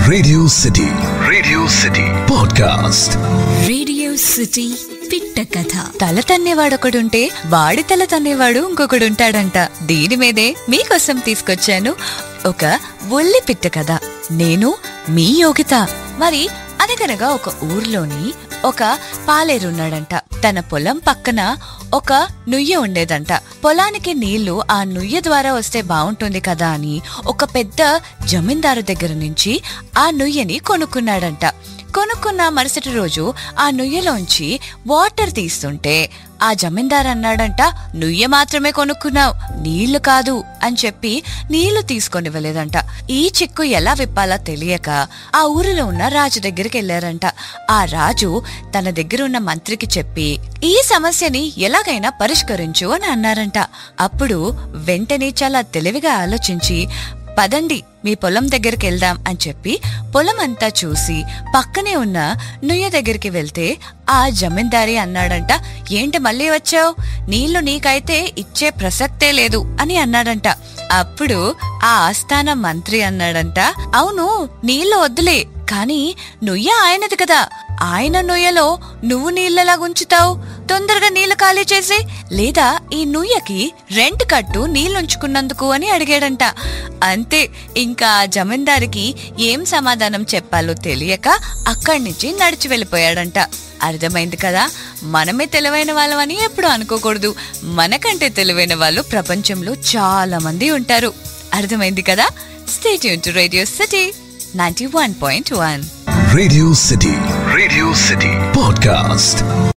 Radio city podcast. Radio city పిట్ట కథ. తల తన్నేవాడొకడుంటే వాడి తల తన్నేవాడు ఇంకొకడుంటాడంట. దీని మీదే మీకోసం తీసుకొచ్చాను ఒక ఒల్లి పిట్ట కథ. నేను మీ యోగిత. మరి అనగనగా ఒక ఊర్లోని ఒక పాలేరున్నాడంట. తన పొలం పక్కన ఒక నుయ్య ఉండేదంట. పొలానికి నీళ్లు ఆ నుయ్య ద్వారా వస్తే బాగుంటుంది కదా అని ఒక పెద్ద జమీందారు దగ్గర నుంచి ఆ నుయ్యని కొనుక్కున్నాడంట. కొనుక్కున్న మరుసటి రోజు ఆ నుయ్యలోంచి వాటర్ తీస్తుంటే ఆ జమీందారు అన్నాడంట, నుయ్య మాత్రమే కొనుక్కున్నావు, నీళ్లు కాదు అని చెప్పి నీళ్లు తీసుకొనివ్వలేదంట. ఈ చిక్కు ఎలా విప్పాలా తెలియక ఆ ఊరిలో ఉన్న రాజు దగ్గరికి వెళ్లారంట. ఆ రాజు తన దగ్గర ఉన్న మంత్రికి చెప్పి ఈ సమస్యని ఎలాగైనా పరిష్కరించు అని అన్నారంట. అప్పుడు వెంటనే చాలా తెలివిగా ఆలోచించి, పదండి మీ పొలం దగ్గరికి వెళ్దాం అని చెప్పి పొలం అంతా చూసి పక్కనే ఉన్న నుయ్య దగ్గరికి వెళ్తే ఆ జమీందారి అన్నాడంట, ఏంటి మళ్ళీ వచ్చావు, నీళ్లు నీకైతే ఇచ్చే ప్రసక్తే లేదు అని అన్నాడంట. అప్పుడు ఆ ఆస్థాన మంత్రి అన్నాడంట, అవును నీళ్లు వద్దులే, కానీ నుయ్య ఆయనది కదా, ఆయన నుయ్యలో నువ్వు నీళ్ళలాగుంచుతావు, తొందరగా నీళ్లు ఖాళీ చేసి, లేదా ఈ నుయ్యకి రెంట్ కట్టు నీళ్లుంచుకున్నందుకు అని అడిగాడంట. అంతే, ఇంకా జమీందారికి ఏం సమాధానం చెప్పాలో తెలియక అక్కడి నుంచి నడిచి వెళ్ళిపోయాడంట. అర్థమైంది కదా, మనమే తెలివైన వాళ్ళమని ఎప్పుడు అనుకోకూడదు. మనకంటే తెలివైన వాళ్ళు ప్రపంచంలో చాలా మంది ఉంటారు. అర్థమైంది కదా. Stay tune to radio city 91.1. Radio city podcast.